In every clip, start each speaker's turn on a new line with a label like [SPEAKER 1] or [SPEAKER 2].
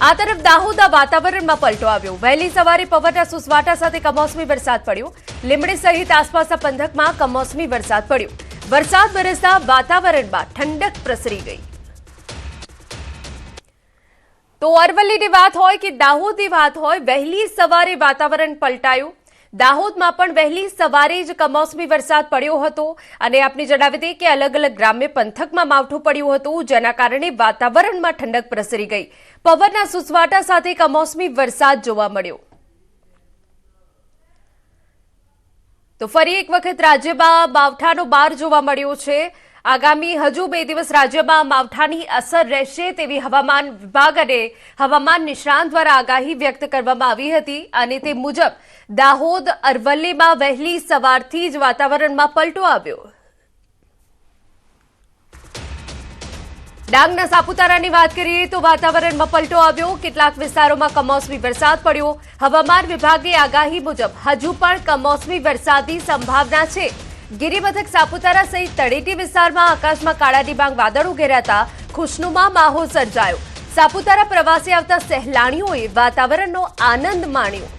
[SPEAKER 1] આ તરફ દાહોદના વાતાવરણમાં પલટો આવ્યો। વહેલી સવારે પવનના સુસવાટા સાથે કમોસમી વરસાદ પડ્યો। લીંબડી સહિત આસપાસના પંથકમાં કમોસમી વરસાદ પડ્યો। વરસાદ વરસતા વાતાવરણમાં ઠંડક પ્રસરી ગઈ। તો અરવલ્લીની વાત હોય કે દાહોદની વાત હોય, વહેલી સવારે વાતાવરણ પલટાયું। દાહોદમાં પણ વહેલી સવારે જ કમોસમી વરસાદ પડ્યો હતો અને આપને જણાવી દઈએ કે અલગ અલગ ગ્રામ્ય પંથકમાં માવઠું પડ્યું હતું, જેના કારણે વાતાવરણમાં ઠંડક પ્રસરી ગઈ। પવનના સુસવાટા સાથે કમોસમી વરસાદ જોવા મળ્યો। તો ફરી એક વખત રાજ્યમાં માવઠાનો બાર જોવા મળ્યો છે। આગામી હજુ 2 દિવસ રાજ્યમાં માવઠાની અસર રહેશે તેવી હવામાન વિભાગ અને હવામાન નિષ્ણાંત દ્વારા આગાહી વ્યક્ત કરવામાં આવી હતી અને તે મુજબ દાહોદ અરવલ્લીમાં વહેલી સવારથી જ વાતાવરણમાં પલટો આવ્યો। ડાંગના સાપુતારાની વાત કરીએ તો વાતાવરણમાં પલટો આવ્યો। કેટલાક વિસ્તારોમાં કમોસમી વરસાદ પડ્યો। હવામાન વિભાગની આગાહી મુજબ હજુ પણ કમોસમી વરસાદની સંભાવના છે। ગિરિમથક સાપુતારા સહિત તળેટી વિસ્તારમાં આકાશમાં કાળા ડિબાંગ વાદળો ઘેરાતા ખુશનુમા માહોલ સર્જાયો। સાપુતારા પ્રવાસે આવતા સહેલાણીઓએ વાતાવરણનો આનંદ માણ્યો।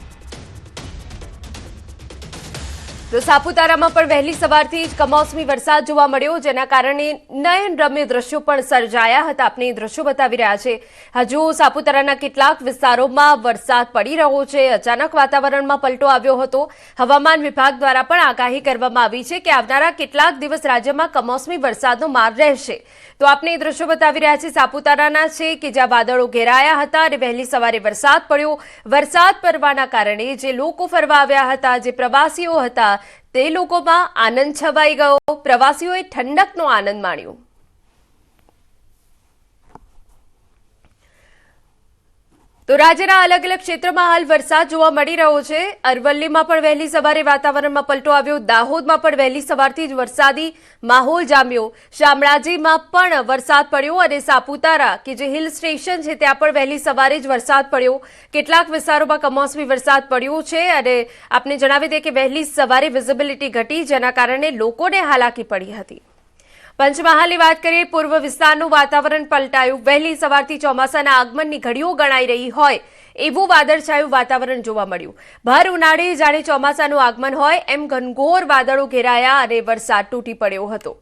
[SPEAKER 1] તો સાપુતારામાં પણ વહેલી સવારથી જ કમોસમી વરસાદ જોવા મળ્યો, જેના કારણે નયનરમ્ય દ્રશ્યો પણ સર્જાયા હતા। આપણે દ્રશ્યો બતાવી રહ્યા છે। હજુ સાપુતારાના કેટલાક વિસ્તારોમાં વરસાદ પડી રહ્યો છે। અચાનક વાતાવરણમાં પલટો આવ્યો હતો। હવામાન વિભાગ દ્વારા પણ આગાહી કરવામાં આવી છે કે આવનારા કેટલાક દિવસ રાજ્યમાં કમોસમી વરસાદનો માર રહેશે। તો આપણે દ્રશ્યો બતાવી રહ્યા છીએ સાપુતારાના છે કે જ્યાં વાદળો ઘેરાયા હતા અને વહેલી સવારે વરસાદ પડ્યો। વરસાદ પડવાના કારણે જે લોકો ફરવા આવ્યા હતા, જે પ્રવાસીઓ હતા, તે લોકોમાં આનંદ છવાઈ ગયો। પ્રવાસીઓએ ઠંડકનો આનંદ માણ્યો। તો રાજ્યના અલગ અલગ ક્ષેત્રમાં હાલ વરસાદ જોવા મળી રહ્યો છે। અરવલ્લીમાં પણ વહેલી સવારે વાતાવરણમાં પલટો આવ્યો। દાહોદમાં પણ વહેલી સવારથી જ વરસાદી માહોલ જામ્યો। શામળાજીમાં પણ વરસાદ પડ્યો અને સાપુતારા કે જે હિલ સ્ટેશન છે ત્યાં પણ વહેલી સવારે જ વરસાદ પડ્યો। કેટલાક વિસ્તારોમાં કમોસમી વરસાદ પડ્યો છે અને આપને જણાવી દઈએ કે વહેલી સવારે વિઝિબિલિટી ઘટી, જેના કારણે લોકોને હાલાકી પડી હતી। પંચમહાલની વાત કરીએ, પૂર્વ વિસ્તારનું વાતાવરણ પલટાયું। વહેલી સવારથી ચોમાસાના આગમનની ઘડીઓ ગણાઈ રહી હોય એવું વાદળછાયું વાતાવરણ જોવા મળ્યું। ભર ઉનાળે જાણે ચોમાસાનું આગમન હોય એમ ઘનઘોર વાદળો ઘેરાયા અને વરસાદ તૂટી પડ્યો હતો।